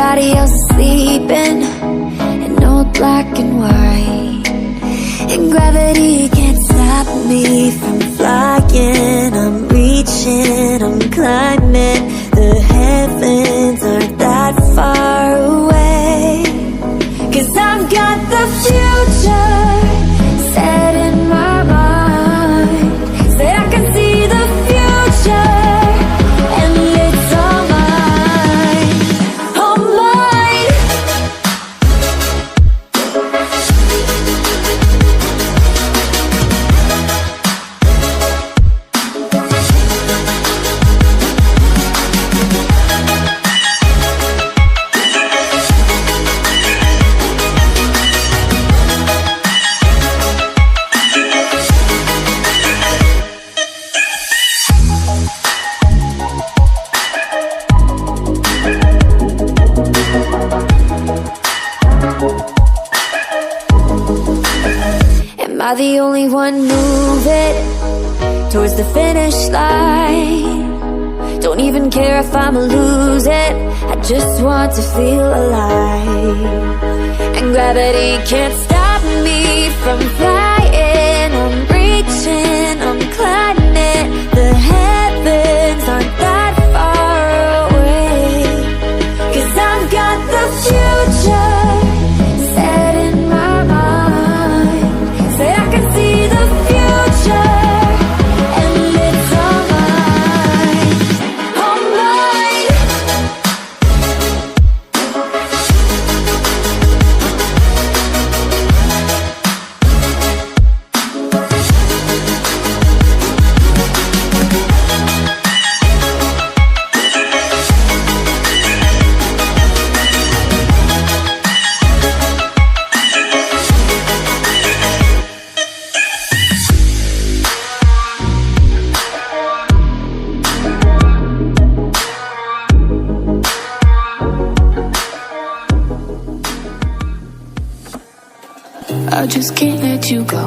everybody else is sleeping in old black and white, and gravity can't stop me from flying. I'm reaching, I'm climbing. The heavens aren't that far away, 'cause I've got the future set in my mind. Say I can see the future, and it's all mine, all mine. Am I the only one moving towards the finish line? Don't even care if I'ma lose it, I just want to feel alive. And gravity can't stop me from flying. I'm reaching, I'm climbing. The heavens aren't that far away, 'cause I've got the future set in my mind. Say I can see the future, and it's all mine, all mine. I just can't let you go.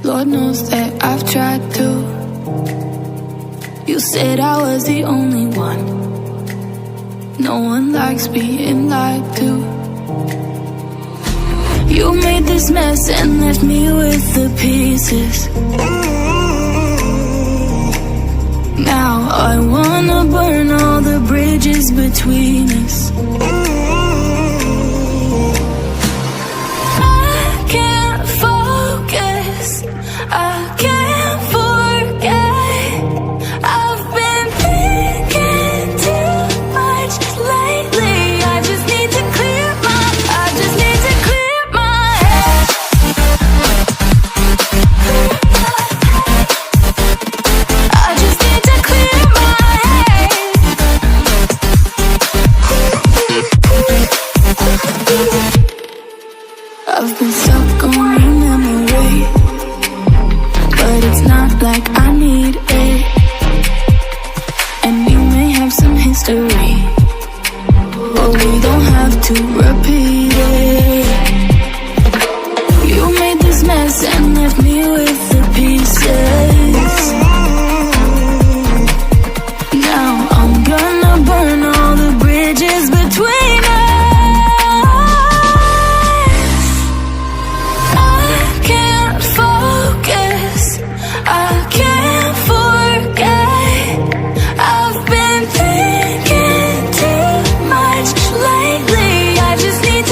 Lord knows that I've tried to. You said I was the only one. No one likes being lied to. You made this mess and left me with the pieces. Now I wanna burn all the bridges between us. I can't forget. I've been thinking too much lately. I just need to clear my head. I just need to clear my head. I've been stuck on your memory, but it's not like I need it. And we may have some history, but we don't have to repeat it. You made this mess and left me with the pieces. Now I'm gonna burn all the bridges between us. I can't focus, I can't forget. I've been thinking too much lately. I just need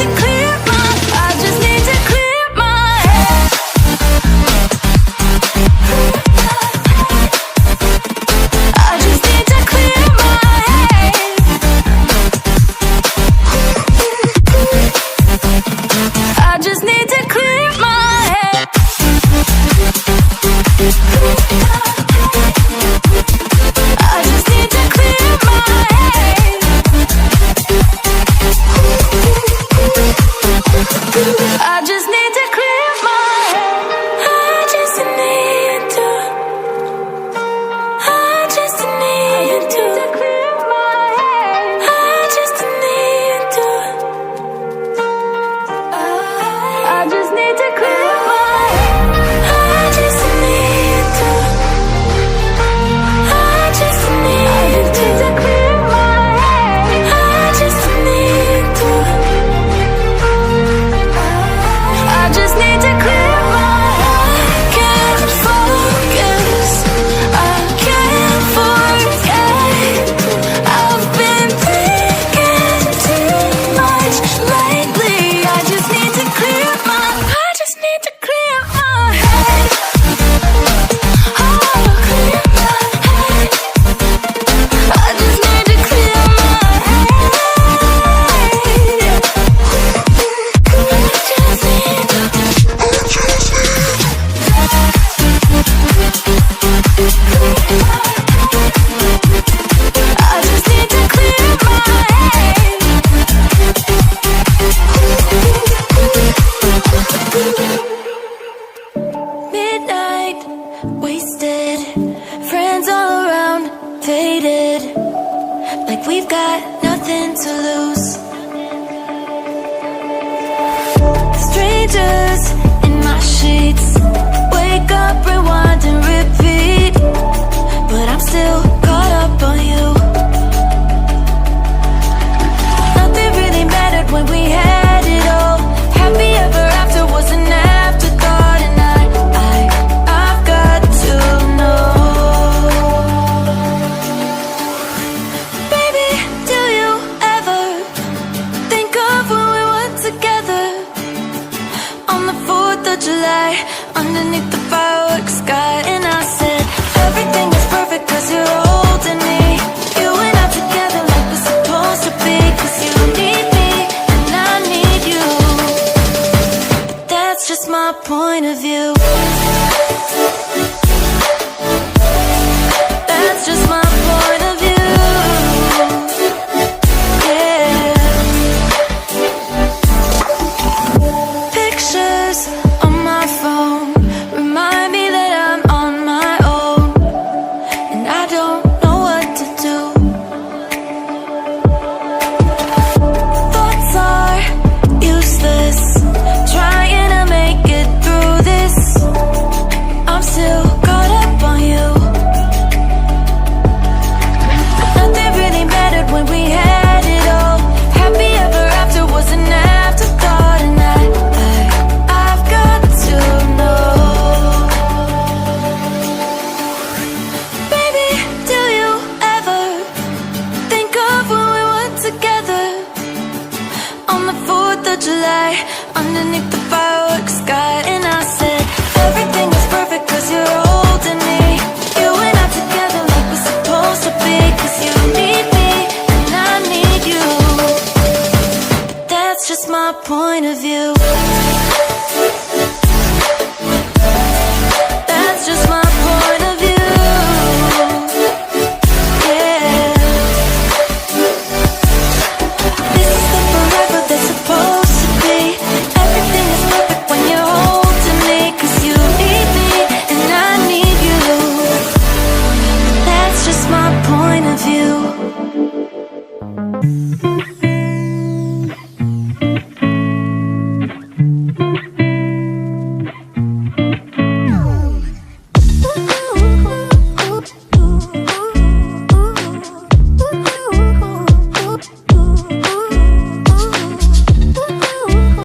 July, underneath the fireworks sky. And I said, everything is perfect cause you're holding me. You and I together like we're supposed to be. Cause you need me and I need you. That's just my point of view. That's just my point of view. Yeah. Pictures on my phone remind me that I'm on my own, and I don't know what to do. Thoughts are useless, trying to make it through this. I'm still caught up on you. Nothing really mattered when we had it all. Happy ever after was an afterthought. And I've got to know, baby, do you ever think of when we were together on the 4th of July, underneath the fireworks sky? And I said, everything is perfect cause you're holding me. You and I together like we're supposed to be. Cause you need me and I need you. That's just my point of view.